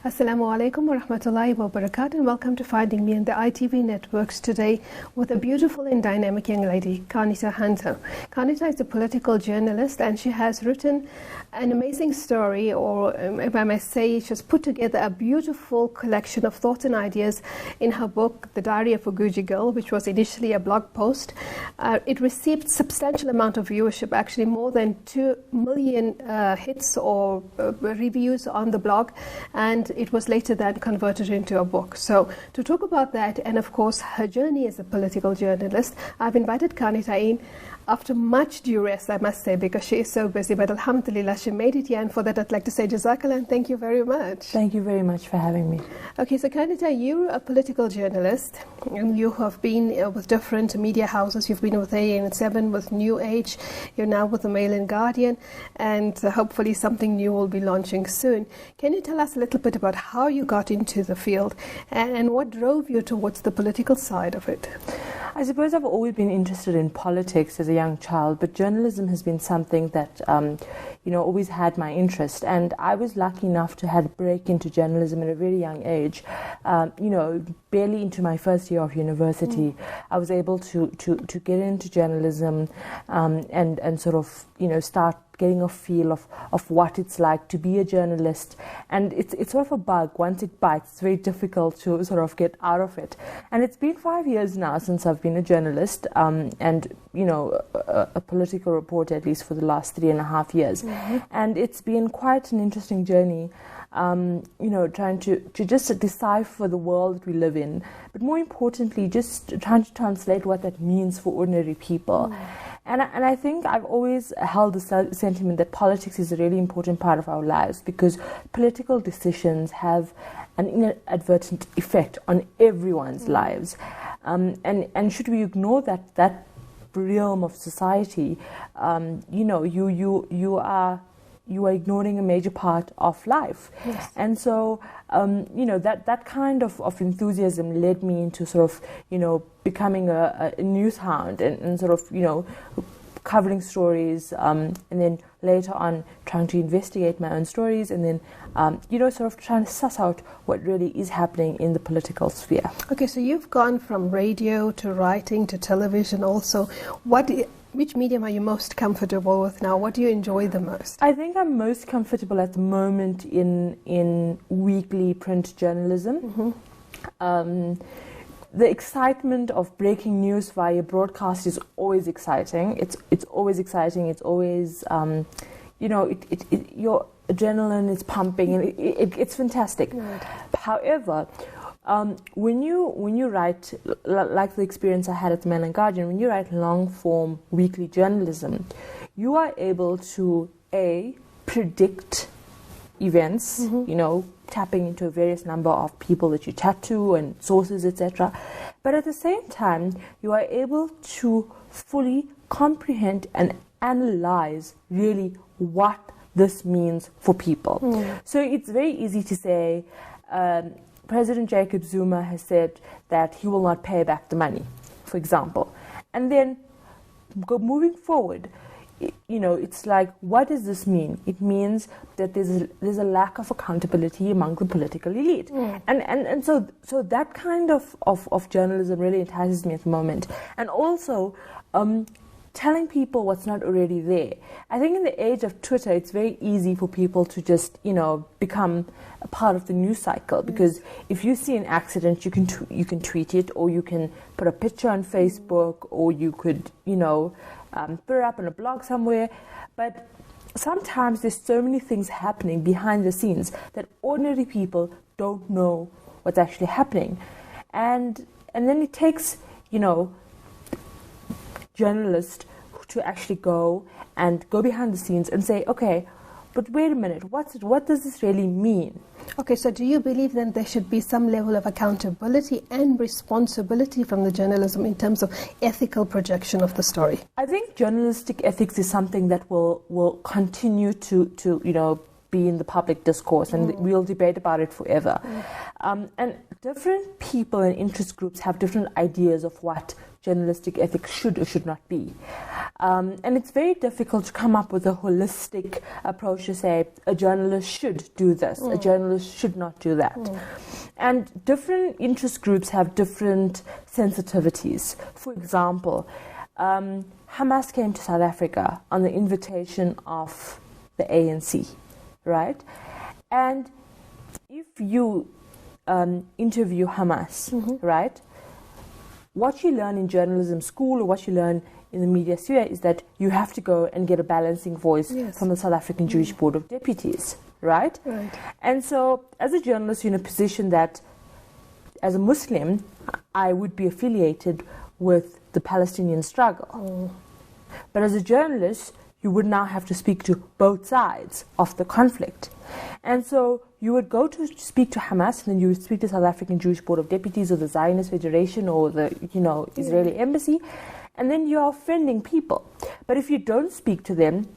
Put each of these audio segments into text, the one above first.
Assalamu alaikum wa rahmatullahi wa barakatuh, and welcome to Finding Me in the ITV networks today with a beautiful and dynamic young lady, Qaanitah Hanzo. Qaanitah is a political journalist and she has written an amazing story, or if I may say, she's put together a beautiful collection of thoughts and ideas in her book, The Diary of a Guji Girl, which was initially a blog post. It received substantial amount of viewership, actually more than 2 million hits or reviews on the blog, and it was later then converted into a book. So to talk about that, and of course her journey as a political journalist, I've invited Qaanitah in after much duress, I must say, because she is so busy, but alhamdulillah she made it here, and for that I'd like to say jazakallah and thank you very much. Thank you very much for having me. Okay, so Qaanitah, you're a political journalist and you have been with different media houses. You've been with AN7, with New Age, you're now with the Mail and Guardian, and hopefully something new will be launching soon. Can you tell us a little bit about how you got into the field and what drove you towards the political side of it? I suppose I've always been interested in politics as a young child, but journalism has been something that always had my interest, and I was lucky enough to have a break into journalism at a very young age. Barely into my first year of university, I was able to get into journalism and sort of start getting a feel of what it's like to be a journalist. And it's sort of a bug. Once it bites, it's very difficult to sort of get out of it. And it's been 5 years now since I've been a journalist, and a political reporter at least for the last 3.5 years. And it's been quite an interesting journey, trying to just decipher the world that we live in, but more importantly, just trying to translate what that means for ordinary people. And I think I've always held the sentiment that politics is a really important part of our lives, because political decisions have an inadvertent effect on everyone's lives. And should we ignore that realm of society, you are ignoring a major part of life. Yes. And so, that kind of enthusiasm led me into sort of, becoming a news hound and sort of, covering stories, and then later on trying to investigate my own stories, and then, sort of trying to suss out what really is happening in the political sphere. Okay, so you've gone from radio to writing to television also. Which medium are you most comfortable with now? What do you enjoy the most? I think I'm most comfortable at the moment in weekly print journalism. The excitement of breaking news via broadcast is always exciting. It's always exciting. It's always, your adrenaline is pumping, and it's fantastic. Right. However, when you write, like the experience I had at the Mail and Guardian, when you write long-form weekly journalism, you are able to predict events, tapping into a various number of people that you chat to and sources, etc. But at the same time, you are able to fully comprehend and analyze really what this means for people. So it's very easy to say, President Jacob Zuma has said that he will not pay back the money, for example. And then moving forward, it's like, what does this mean? It means that there's a lack of accountability among the political elite. And so that kind of journalism really entices me at the moment. And also, telling people what's not already there. I think in the age of Twitter, it's very easy for people to just, become a part of the news cycle, because if you see an accident, you can tweet it, or you can put a picture on Facebook, or you could, put it up on a blog somewhere. But sometimes there's so many things happening behind the scenes that ordinary people don't know what's actually happening. And then it takes, journalists to actually go behind the scenes and say, okay, but wait a minute, what does this really mean? Okay, so do you believe then there should be some level of accountability and responsibility from the journalism in terms of ethical projection of the story? I think journalistic ethics is something that will continue to be in the public discourse, and we'll debate about it forever. And different people and interest groups have different ideas of what journalistic ethics should or should not be. And it's very difficult to come up with a holistic approach to say a journalist should do this, a journalist should not do that. And different interest groups have different sensitivities. For example, Hamas came to South Africa on the invitation of the ANC, right? And if you interview Hamas, right, what you learn in journalism school or what you learn in the media sphere is that you have to go and get a balancing voice from the South African Jewish Board of Deputies, right? And so as a journalist, you're in a position that as a Muslim, I would be affiliated with the Palestinian struggle. But as a journalist, you would now have to speak to both sides of the conflict. And so you would go to speak to Hamas, and then you would speak to South African Jewish Board of Deputies or the Zionist Federation or the Israeli embassy, and then you are offending people. But if you don't speak to them,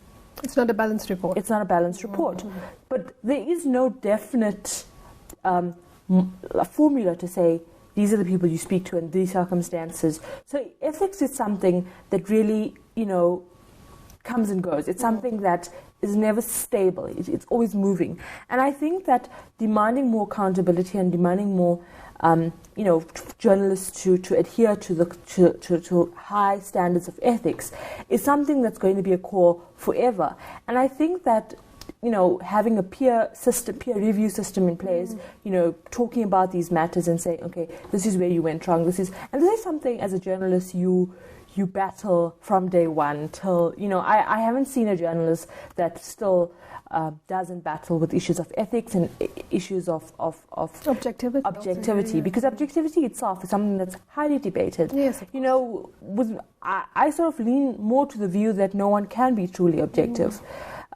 it's not a balanced report. It's not a balanced report. But there is no definite formula to say these are the people you speak to in these circumstances. So ethics is something that really, comes and goes. It's something that is never stable. It's always moving. And I think that demanding more accountability and demanding more, journalists to adhere to high standards of ethics is something that's going to be a core forever. And I think that, having a peer review system in place, talking about these matters and saying, okay, this is where you went wrong. This is something as a journalist you battle from day one till, I haven't seen a journalist that still doesn't battle with issues of ethics and issues of objectivity, because objectivity itself is something that's highly debated. Yes. I sort of lean more to the view that no one can be truly objective.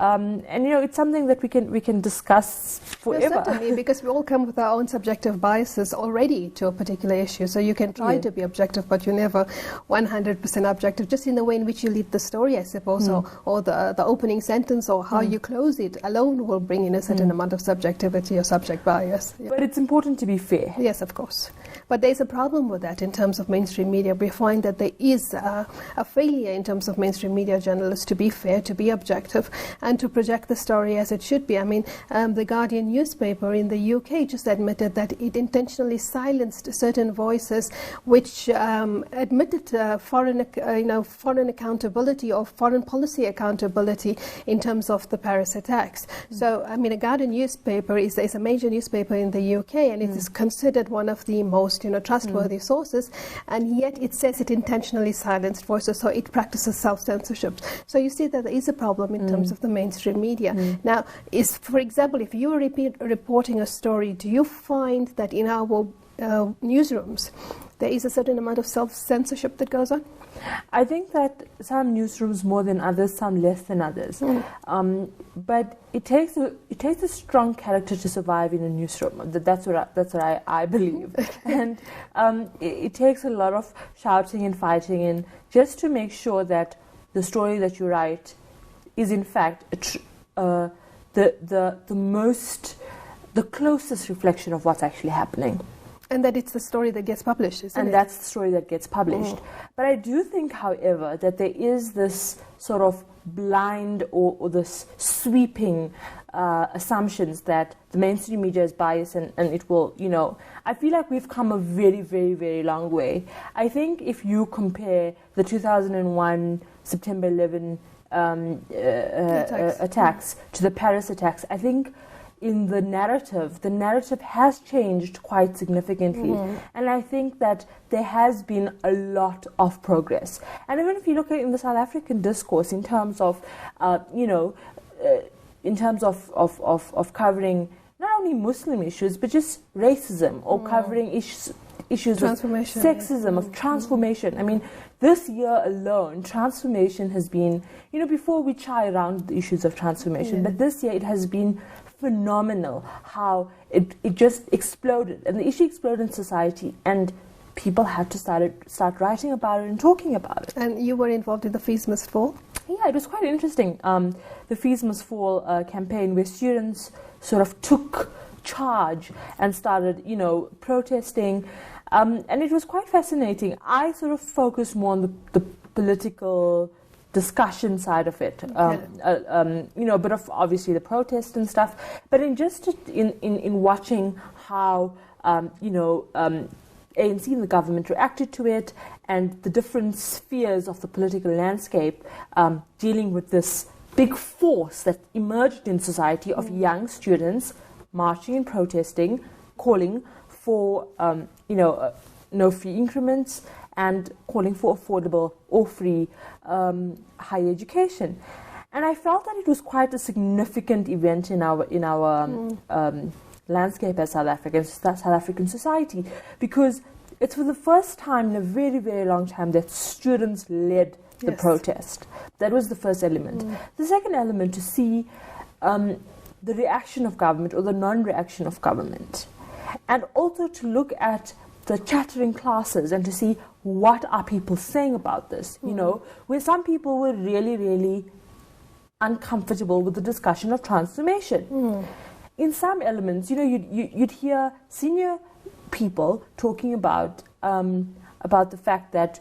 And it's something that we can discuss forever. Yes, certainly, because we all come with our own subjective biases already to a particular issue. So you can try to be objective, but you're never 100% objective. Just in the way in which you lead the story, I suppose, or the opening sentence, or how you close it alone will bring in a certain amount of subjectivity or subject bias. Yeah. But it's important to be fair. Yes, of course. But there's a problem with that in terms of mainstream media. We find that there is a failure in terms of mainstream media journalists to be fair, to be objective, and to project the story as it should be. I mean, the Guardian newspaper in the UK just admitted that it intentionally silenced certain voices which admitted foreign accountability or foreign policy accountability in terms of the Paris attacks. So, I mean, a Guardian newspaper is a major newspaper in the UK, and it is considered one of the most trustworthy sources, and yet it says it intentionally silenced voices, so it practices self-censorship. So you see that there is a problem in terms of the mainstream media. Now, for example, if you are reporting a story, do you find that in our newsrooms there is a certain amount of self-censorship that goes on? I think that some newsrooms more than others, some less than others. But it takes a strong character to survive in a newsroom. That's what I believe. And it takes a lot of shouting and fighting, and just to make sure that the story that you write is in fact the closest reflection of what's actually happening. And that it's the story that gets published, isn't it? And that's the story that gets published. But I do think, however, that there is this sort of blind or this sweeping assumptions that the mainstream media is biased and it will, I feel like we've come a very, very, very long way. I think if you compare the 2001 September 11 attacks to the Paris attacks, I think in the narrative has changed quite significantly. And I think that there has been a lot of progress. And even if you look at in the South African discourse in terms of, of covering not only Muslim issues, but just racism, or covering issues, issues of sexism, of transformation. I mean, this year alone, transformation has been, before we shy around the issues of transformation, but this year it has been phenomenal how it just exploded. And the issue exploded in society, and people had to start writing about it and talking about it. And you were involved in the Fees Must Fall? Yeah, it was quite interesting. The Fees Must Fall campaign, where students sort of took charge and started, protesting. And it was quite fascinating. I sort of focused more on the political discussion side of it, a bit of obviously the protest and stuff. But in watching how, ANC and the government reacted to it, and the different spheres of the political landscape dealing with this big force that emerged in society of young students marching and protesting, calling for no fee increments and calling for affordable or free higher education. And I felt that it was quite a significant event in our landscape as South African society, because it's for the first time in a very, very long time that students led the protest. That was the first element. The second element, to see the reaction of government or the non-reaction of government, and also to look at the chattering classes and to see what are people saying about this, where some people were really, really uncomfortable with the discussion of transformation. In some elements, you'd hear senior people talking about the fact that,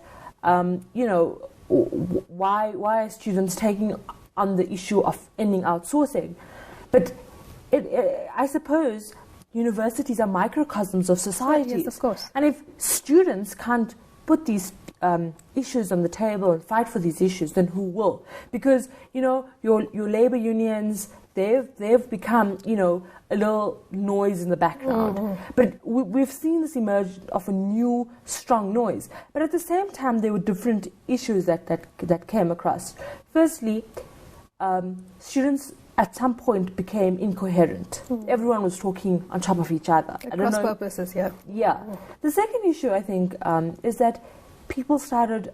why are students taking on the issue of ending outsourcing? But I suppose universities are microcosms of society. Yes, of course. And if students can't put these issues on the table and fight for these issues, then who will? Because, your labor unions, they've become, a little noise in the background. But we've seen this emerge of a new, strong noise. But at the same time, there were different issues that came across. Firstly, students at some point became incoherent. Everyone was talking on top of each other. Cross purposes, yeah. Yeah. The second issue, I think, is that people started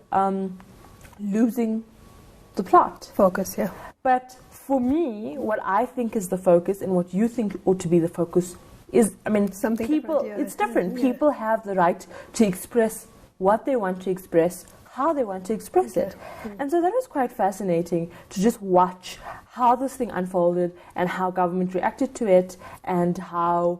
losing the plot. Focus, yeah. But for me, what I think is the focus and what you think ought to be the focus is, something people, different, yeah. It's different. People have the right to express what they want to express, how they want to express it. And so that was quite fascinating to just watch how this thing unfolded and how government reacted to it, and how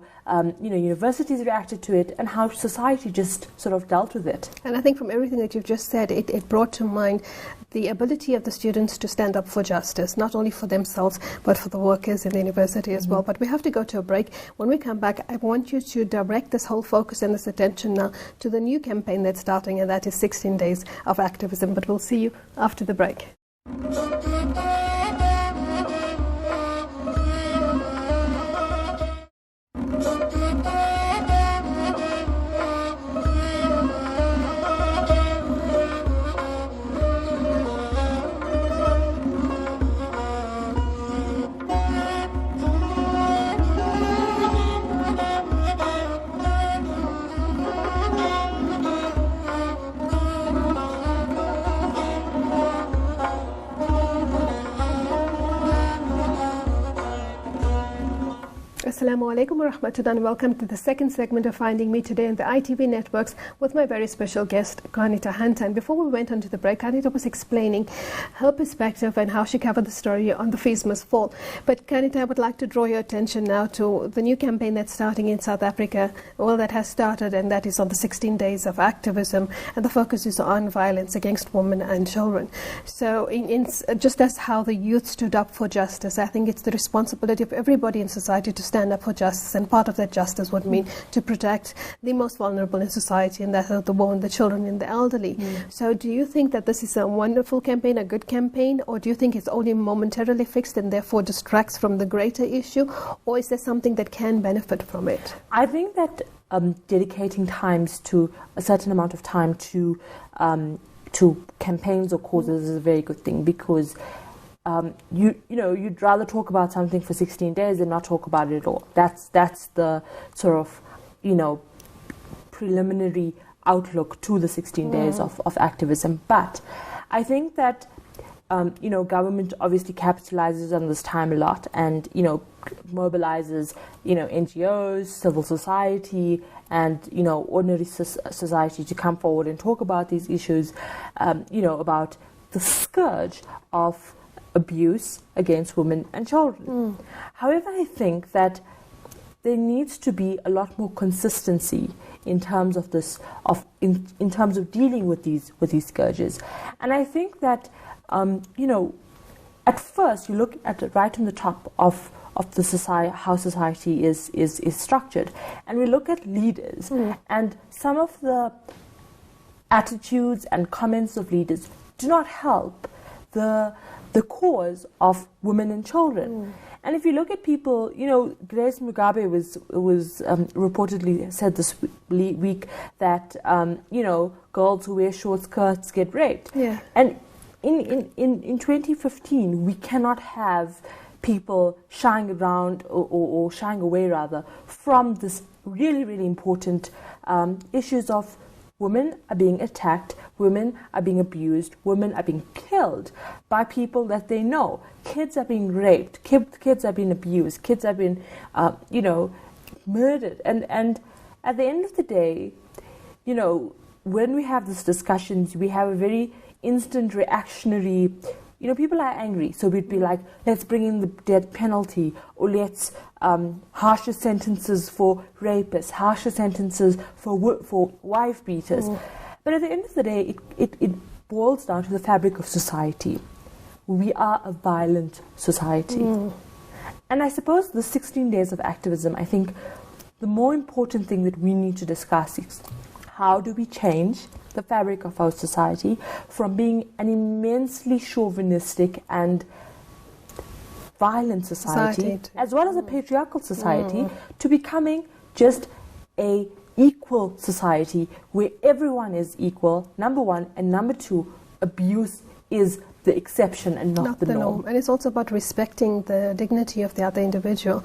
universities reacted to it, and how society just sort of dealt with it. And I think from everything that you've just said, it brought to mind the ability of the students to stand up for justice, not only for themselves, but for the workers in the university as well. But we have to go to a break. When we come back, I want you to direct this whole focus and this attention now to the new campaign that's starting, and that is 16 Days of Activism. But we'll see you after the break. Assalamu alaikum wa rahmatullahi, and welcome to the second segment of Finding Me today on the ITV networks with my very special guest, Qaanitah. And before we went on to the break, Qaanitah was explaining her perspective and how she covered the story on the Fees Must Fall. But Qaanitah, I would like to draw your attention now to the new campaign that's starting in South Africa, that has started, and that is on the 16 Days of Activism, and the focus is on violence against women and children. So just as how the youth stood up for justice, I think it's the responsibility of everybody in society to stand up for justice, and part of that justice would mean to protect the most vulnerable in society, and that are the women, the children, and the elderly. So do you think that this is a wonderful campaign, a good campaign, or do you think it's only momentarily fixed and therefore distracts from the greater issue, or is there something that can benefit from it? I think that dedicating times to a certain amount of time to campaigns or causes is a very good thing, because you'd rather talk about something for 16 days than not talk about it at all. That's the sort of preliminary outlook to the 16 days of activism. But I think that government obviously capitalizes on this time a lot, and mobilizes NGOs, civil society, and ordinary society to come forward and talk about these issues, about the scourge of abuse against women and children. However, I think that there needs to be a lot more consistency in terms of this, in terms of dealing with these scourges. And I think that at first you look at right on the top of the society, how society is structured, and we look at leaders, and some of the attitudes and comments of leaders do not help the cause of women and children. And if you look at people, Grace Mugabe was reportedly said this week that girls who wear short skirts get raped. Yeah. And in 2015, we cannot have people shying around or shying away rather from this really, really important issues of women are being attacked, women are being abused, women are being killed by people that they know. Kids are being raped, kids are being abused, kids are being, murdered. And at the end of the day, when we have these discussions, we have a very instant reactionary, people are angry, so we'd be like, let's bring in the death penalty, or let's harsher sentences for rapists, harsher sentences for wife beaters. But at the end of the day, it boils down to the fabric of society. We are a violent society. And I suppose the 16 days of activism, I think the more important thing that we need to discuss is how do we change the fabric of our society from being an immensely chauvinistic and violent society as well as a patriarchal society, to becoming just a equal society where everyone is equal, number one, and number two, abuse is the exception and not the norm. And it's also about respecting the dignity of the other individual.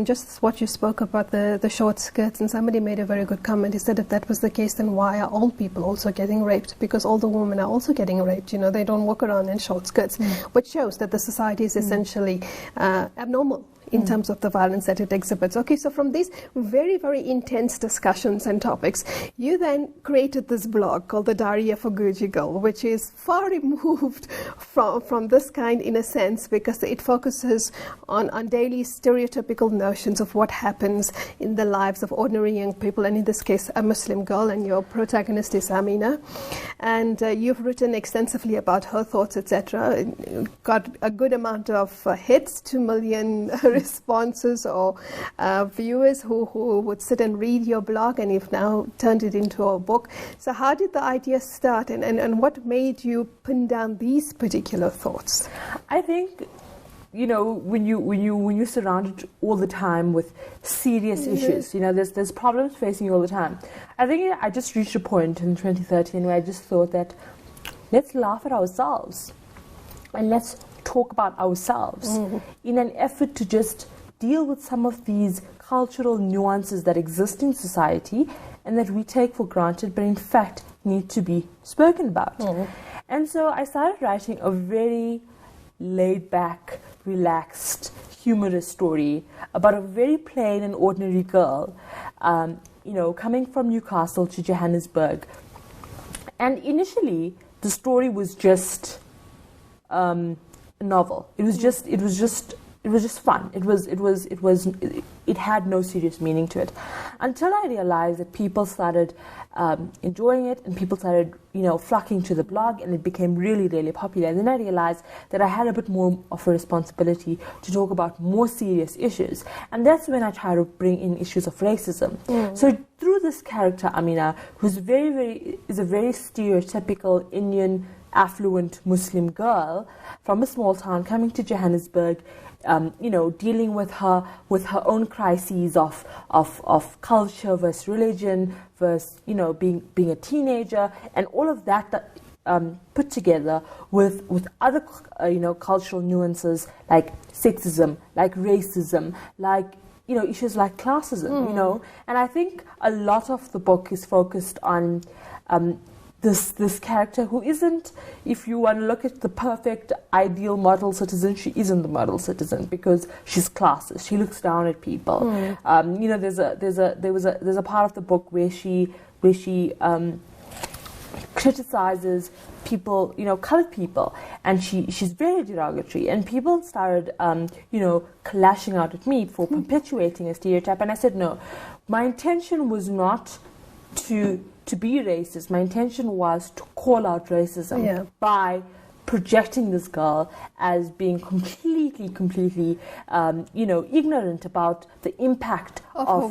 Just what you spoke about the short skirts, and somebody made a very good comment. He said if that was the case, then why are old people also getting raped? Because older women are also getting raped. They don't walk around in short skirts, which shows that the society is essentially abnormal in terms of the violence that it exhibits. Okay, so from these very, very intense discussions and topics, you then created this blog called The Diary of a Guji Girl, which is far removed from this kind in a sense, because it focuses on daily stereotypical notions of what happens in the lives of ordinary young people, and in this case a Muslim girl, and your protagonist is Amina. And you've written extensively about her thoughts, etc. Got a good amount of hits, 2 million responses or viewers who would sit and read your blog, and you've now turned it into a book. So how did the idea start, and what made you pin down these particular thoughts? I think when you're surrounded all the time with serious issues, there's problems facing you all the time. I think I just reached a point in 2013 where I just thought that let's laugh at ourselves and let's talk about ourselves in an effort to just deal with some of these cultural nuances that exist in society and that we take for granted, but in fact need to be spoken about. And so I started writing a very laid-back, relaxed, humorous story about a very plain and ordinary girl, coming from Newcastle to Johannesburg. And initially, the story was just novel. It was just fun. It had no serious meaning to it, until I realized that people started enjoying it, and people started flocking to the blog, and it became really, really popular. And then I realized that I had a bit more of a responsibility to talk about more serious issues, and that's when I tried to bring in issues of racism. So through this character Amina, who's is a very stereotypical Indian affluent Muslim girl from a small town coming to Johannesburg, dealing with her own crises of culture versus religion versus being a teenager, and all of that put together with other cultural nuances like sexism, like racism, like issues like classism, and I think a lot of the book is focused on this character who isn't, if you want to look at the perfect ideal model citizen, she isn't the model citizen because she's classist. She looks down at people. There's a part of the book where she criticizes people, colored people, and she's very derogatory, and people started lashing out at me for perpetuating a stereotype, and I said no, my intention was not to be racist. My intention was to call out racism by projecting this girl as being completely ignorant about the impact of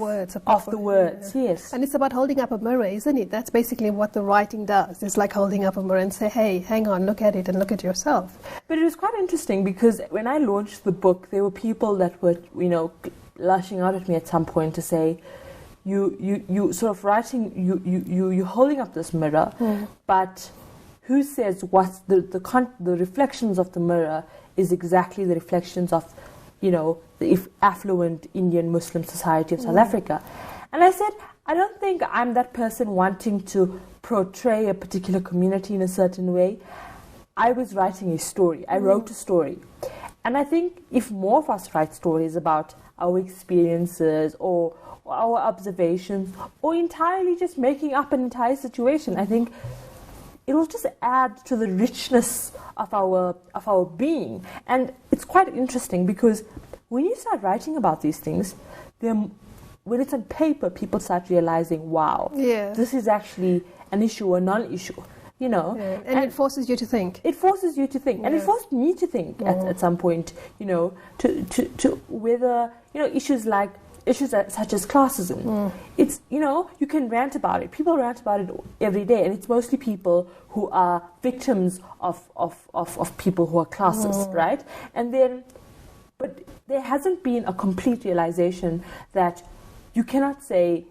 the words. Yes. And it's about holding up a mirror, isn't it? That's basically what the writing does. It's like holding up a mirror and say, hey, hang on, look at it and look at yourself. But it was quite interesting because when I launched the book, there were people that were, lashing out at me at some point to say, you sort of writing, you're holding up this mirror, but who says what the reflections of the mirror is exactly the reflections of, the affluent Indian Muslim society of South Africa? And I said, I don't think I'm that person wanting to portray a particular community in a certain way. I was writing a story. I wrote a story. And I think if more of us write stories about our experiences or our observations or entirely just making up an entire situation, I think it will just add to the richness of our being. And it's quite interesting because when you start writing about these things, when it's on paper, people start realizing, wow, this is actually an issue or non-issue, And it forces you to think. It forces you to think. And it forced me to think at some point, to whether, issues such as classism. It's, you can rant about it. People rant about it every day, and it's mostly people who are victims of people who are classist, right? And then, but there hasn't been a complete realization that you cannot say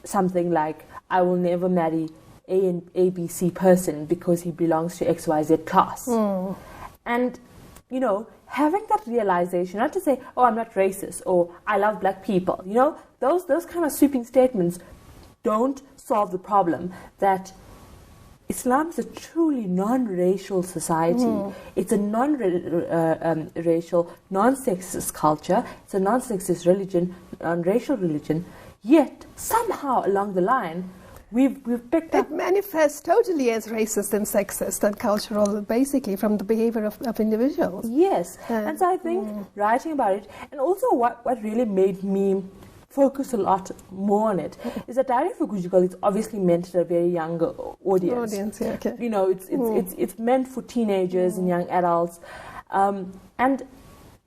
something like, I will never marry an ABC person because he belongs to XYZ class. And, having that realization, not to say, oh, I'm not racist, or I love black people, those kind of sweeping statements don't solve the problem that Islam is a truly non-racial society. It's a non-racial, non-sexist culture. It's a non-sexist religion, non-racial religion. Yet, somehow along the line, we've picked up... It manifests totally as racist and sexist and cultural, basically, from the behavior of individuals. Yes. And so I think writing about it, and also what really made me focus a lot more on it, is that Diary of a Guji Girl is obviously meant to a very younger audience. It's meant for teenagers and young adults. And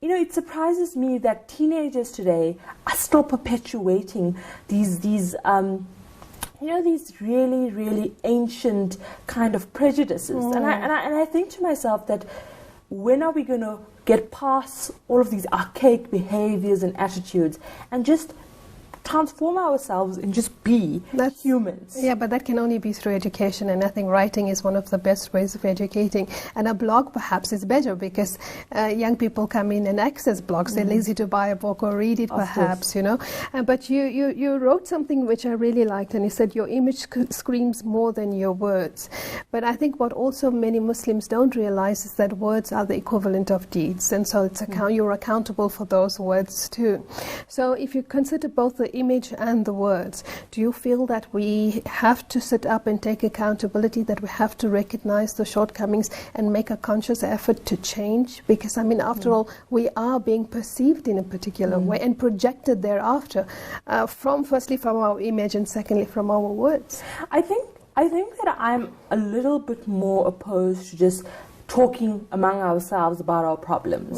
it surprises me that teenagers today are still perpetuating these really, really ancient kind of prejudices. And I think to myself that when are we going to get past all of these archaic behaviors and attitudes and just transform ourselves and just be humans? Yeah, but that can only be through education, and I think writing is one of the best ways of educating. And a blog perhaps is better because young people come in and access blogs. They're lazy to buy a book or read it, perhaps, But you wrote something which I really liked, and you said your image screams more than your words. But I think what also many Muslims don't realize is that words are the equivalent of deeds, and so you're accountable for those words too. So if you consider both the image and the words, do you feel that we have to sit up and take accountability, that we have to recognize the shortcomings and make a conscious effort to change? Because, after all, we are being perceived in a particular way and projected thereafter, firstly from our image and secondly from our words. I think that I'm a little bit more opposed to just talking among ourselves about our problems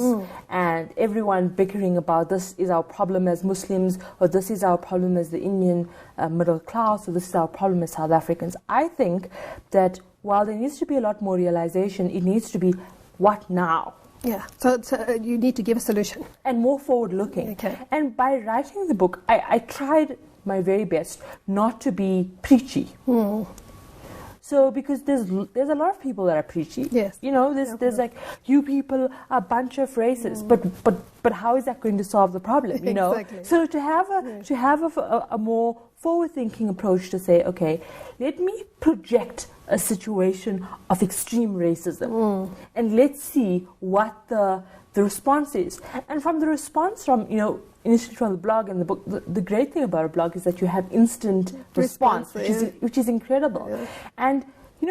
and everyone bickering about this is our problem as Muslims, or this is our problem as the Indian middle class, or this is our problem as South Africans. I think that while there needs to be a lot more realization, it needs to be what now? Yeah, so you need to give a solution. And more forward-looking. Okay. And by writing the book, I tried my very best not to be preachy. So because there's a lot of people that are preachy. Yes. You know, there's like, you people are a bunch of racists, but how is that going to solve the problem? You know. Exactly. So to have a more forward-thinking approach to say, okay, let me project a situation of extreme racism, and let's see what the response is. And from the response from, initially from the blog and the book, the great thing about a blog is that you have instant response, which is incredible. Yeah. And,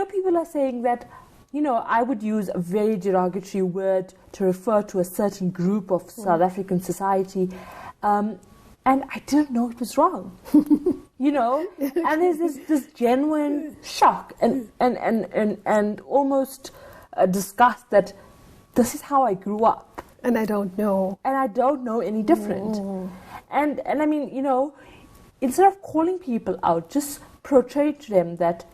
people are saying that, I would use a very derogatory word to refer to a certain group of South African society, and I didn't know it was wrong. And there's this genuine shock and almost a disgust that this is how I grew up. And I don't know. And I don't know any different. And I mean, instead of calling people out, just portray to them that,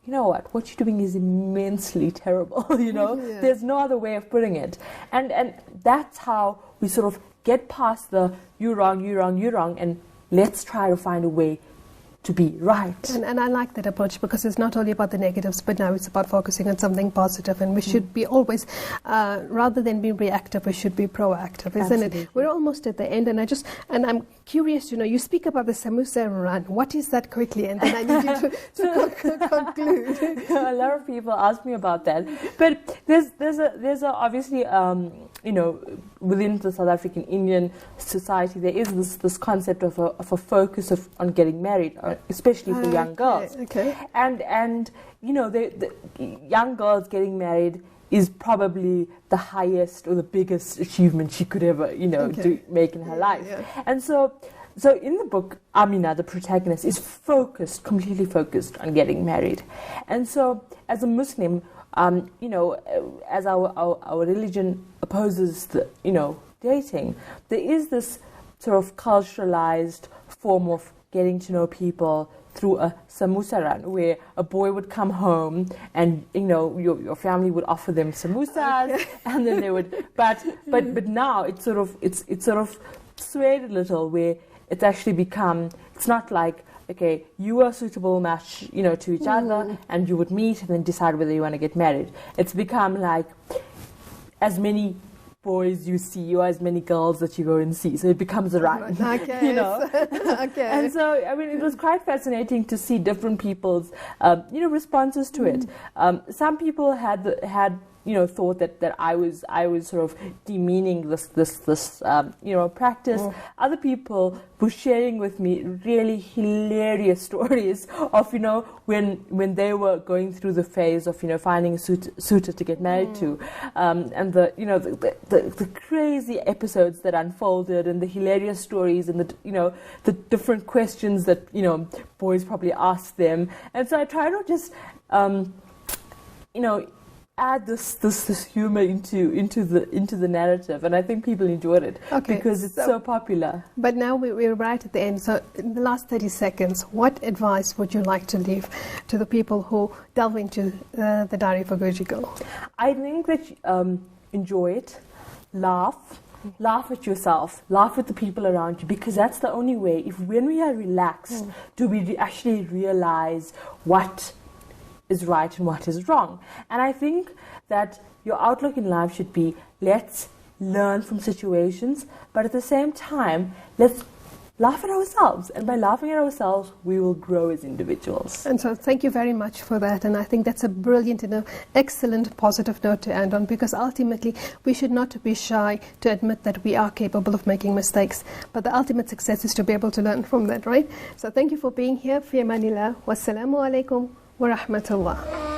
you know what you're doing is immensely terrible, Yeah. There's no other way of putting it. And that's how we sort of get past the you're wrong, and let's try to find a way to be right. And I like that approach, because it's not only about the negatives, but now it's about focusing on something positive, and we should be always, rather than be reactive, we should be proactive, isn't Absolutely. it? We're almost at the end, and I'm curious, you speak about the samosa run. What is that quickly? And then I need you to conclude. A lot of people ask me about that, but there's obviously within the South African Indian society there is this concept of a focus on getting married, especially for young girls. Okay. And the young girls getting married is probably the highest or the biggest achievement she could ever make in her life. Yeah. And so in the book, Amina, the protagonist, is completely focused on getting married. And so as a Muslim, as our religion opposes dating, there is this sort of culturalized form of getting to know people through a samosa run, where a boy would come home and your family would offer them samosas, and then they would. But now it's sort of swayed a little, where it's actually become. It's not like, okay, you are a suitable match, to each other, and you would meet and then decide whether you want to get married. It's become like, as many boys you see or as many girls that you go and see. So it becomes a run, Okay. Okay. And so, I mean, it was quite fascinating to see different people's, responses to it. Some people had thought that I was sort of demeaning this practice. Other people were sharing with me really hilarious stories of when they were going through the phase of finding a suitor to get married to, and the crazy episodes that unfolded, and the hilarious stories, and the different questions that boys probably asked them. And so I try to just add this humor into the narrative, and I think people enjoyed it because it's so popular. But now we're right at the end. So in the last 30 seconds, what advice would you like to leave to the people who delve into the Diary of a Guji Girl? I think that enjoy it, laugh at yourself, laugh at the people around you, because that's the only way. When we are relaxed, do we actually realize what is right and what is wrong. And I think that your outlook in life should be, let's learn from situations, but at the same time, let's laugh at ourselves. And by laughing at ourselves, we will grow as individuals. And so thank you very much for that. And I think that's a brilliant and excellent positive note to end on, because ultimately we should not be shy to admit that we are capable of making mistakes. But the ultimate success is to be able to learn from that, right? So thank you for being here. Fi amanillah. Wassalamu alaikum wa rahmatullah.